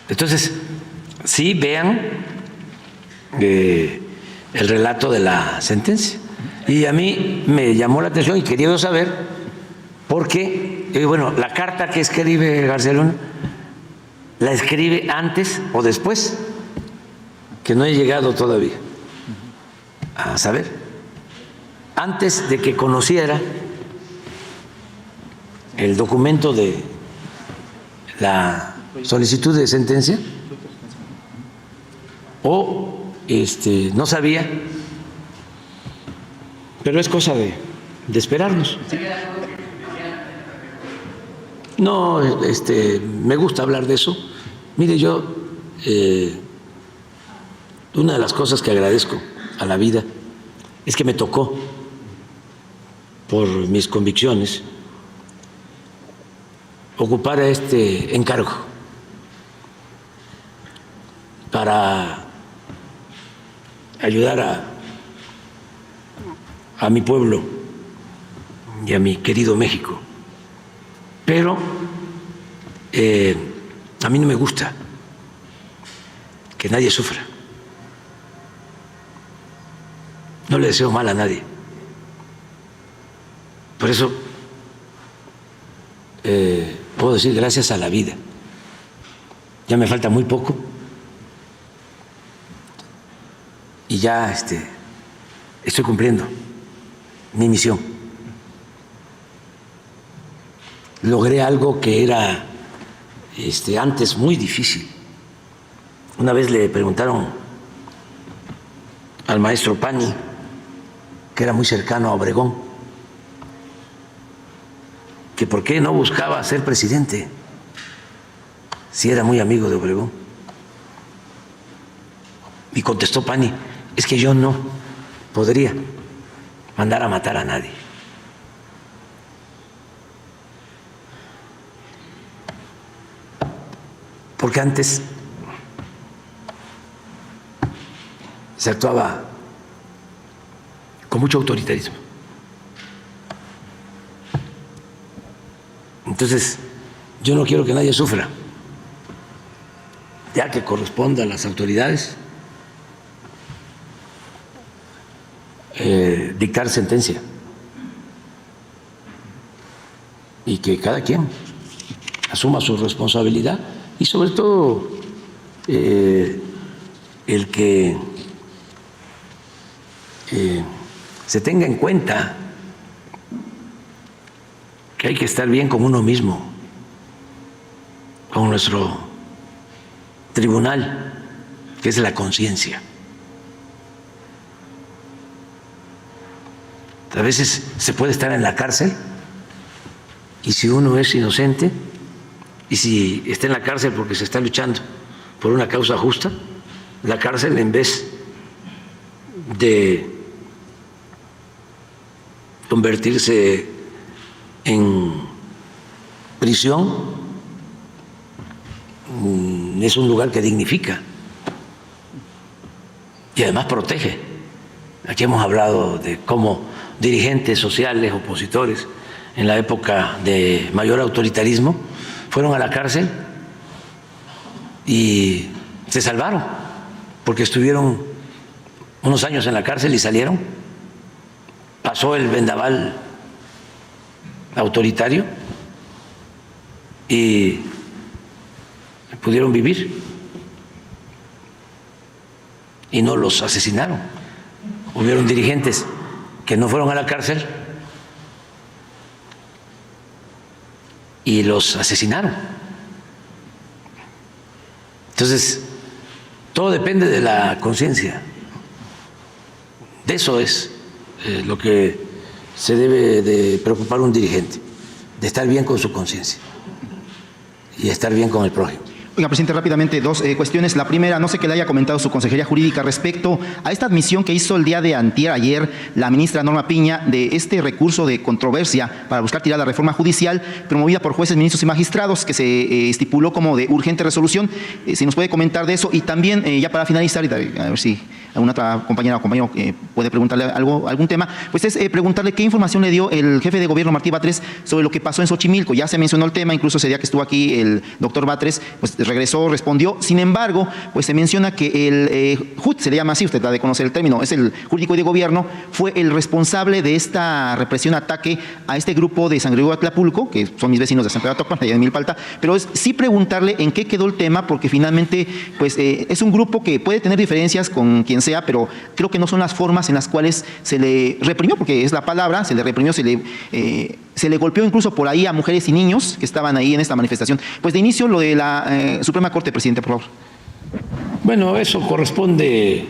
Entonces, sí, vean el relato de la sentencia. Y a mí me llamó la atención y quería yo saber por qué, bueno, la carta que escribe García Luna, ¿la escribe antes o después? Que no he llegado todavía a saber. Antes de que conociera el documento de la solicitud de sentencia, o no sabía, pero es cosa de esperarnos. No, me gusta hablar de eso. Mire, yo una de las cosas que agradezco a la vida es que me tocó, por mis convicciones, ocupar este encargo para ayudar a mi pueblo y a mi querido México. Pero a mí no me gusta que nadie sufra. No le deseo mal a nadie. Por eso puedo decir gracias a la vida. Ya me falta muy poco y ya estoy cumpliendo mi misión. Logré algo que era antes muy difícil. Una vez le preguntaron al maestro Pani, que era muy cercano a Obregón, que por qué no buscaba ser presidente si era muy amigo de Obregón. Y contestó Pani, es que yo no podría mandar a matar a nadie. Porque antes se actuaba con mucho autoritarismo. Entonces, yo no quiero que nadie sufra, ya que corresponda a las autoridades dictar sentencia y que cada quien asuma su responsabilidad y sobre todo el que se tenga en cuenta que hay que estar bien con uno mismo, con nuestro tribunal, que es la conciencia. A veces se puede estar en la cárcel y si uno es inocente y si está en la cárcel porque se está luchando por una causa justa, la cárcel en vez de convertirse en prisión, es un lugar que dignifica y además protege. Aquí hemos hablado de cómo dirigentes sociales, opositores, en la época de mayor autoritarismo, fueron a la cárcel y se salvaron, porque estuvieron unos años en la cárcel y salieron. Pasó el vendaval autoritario y pudieron vivir y no los asesinaron. Hubieron dirigentes que no fueron a la cárcel y los asesinaron. Entonces, todo depende de la conciencia. De eso es lo que se debe de preocupar un dirigente, de estar bien con su conciencia y estar bien con el prójimo. Oiga, presidente, rápidamente dos cuestiones. La primera, no sé qué le haya comentado su consejería jurídica respecto a esta admisión que hizo el día de ayer la ministra Norma Piña de este recurso de controversia para buscar tirar la reforma judicial promovida por jueces, ministros y magistrados que se estipuló como de urgente resolución. Si nos puede comentar de eso. Y también, ya para finalizar, a ver si alguna otra compañera o compañero puede preguntarle algún tema, pues es preguntarle qué información le dio el jefe de gobierno, Martí Batres, sobre lo que pasó en Xochimilco. Ya se mencionó el tema, incluso ese día que estuvo aquí el doctor Batres, pues regresó, respondió. Sin embargo, pues se menciona que el JUT, se le llama así, usted ha de conocer el término, es el jurídico de gobierno, fue el responsable de esta represión, ataque a este grupo de San Gregorio Atlapulco, que son mis vecinos de San Pedro Atopán, allá de Milpalta, pero es sí preguntarle en qué quedó el tema, porque finalmente pues es un grupo que puede tener diferencias con quien sea, pero creo que no son las formas en las cuales se le reprimió, porque es la palabra, se le reprimió, se le golpeó incluso por ahí a mujeres y niños que estaban ahí en esta manifestación. Pues de inicio lo de la Suprema Corte, presidente, por favor. Bueno, eso corresponde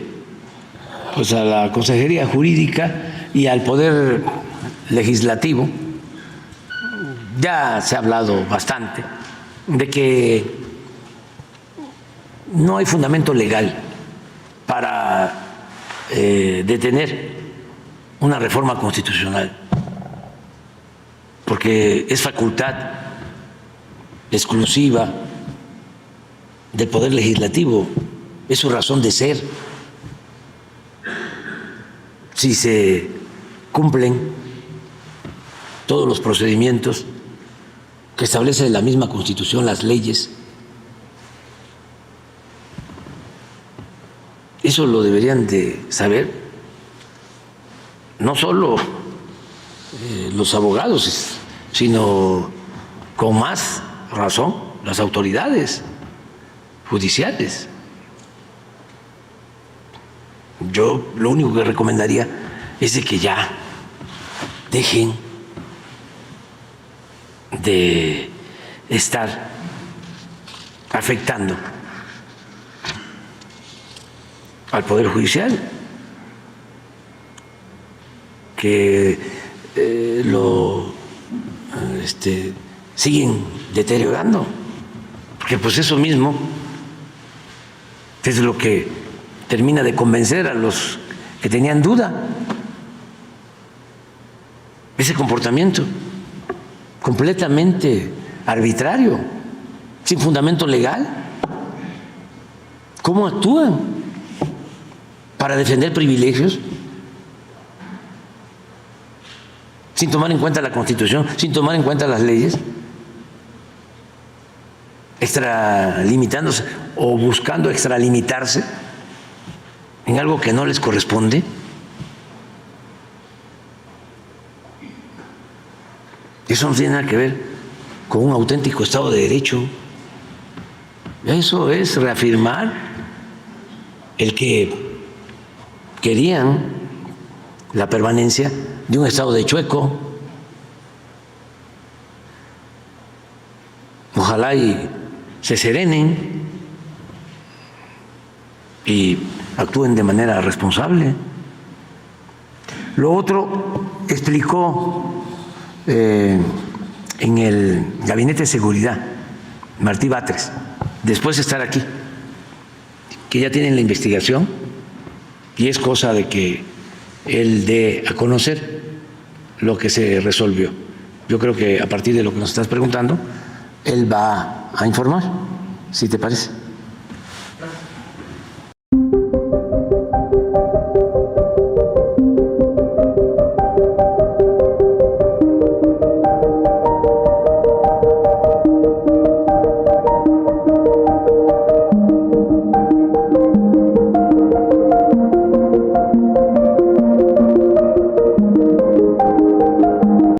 pues a la Consejería Jurídica y al Poder Legislativo. Ya se ha hablado bastante de que no hay fundamento legal para detener una reforma constitucional, porque es facultad exclusiva del Poder Legislativo, es su razón de ser. Si se cumplen todos los procedimientos que establece la misma Constitución, las leyes, eso lo deberían de saber no solo los abogados, sino con más razón las autoridades judiciales. Yo lo único que recomendaría es de que ya dejen de estar afectando al Poder Judicial, que lo siguen deteriorando, porque pues eso mismo es lo que termina de convencer a los que tenían duda. Ese comportamiento completamente arbitrario, sin fundamento legal. ¿Cómo actúan para defender privilegios? Sin tomar en cuenta la Constitución, sin tomar en cuenta las leyes, extralimitándose o buscando extralimitarse en algo que no les corresponde. Eso no tiene nada que ver con un auténtico Estado de Derecho. Eso es reafirmar el que querían la permanencia de un Estado de chueco. Ojalá y se serenen y actúen de manera responsable. Lo otro, explicó en el Gabinete de Seguridad Martí Batres, después de estar aquí, que ya tienen la investigación y es cosa de que él dé a conocer lo que se resolvió. Yo creo que a partir de lo que nos estás preguntando, él va a informar, si te parece.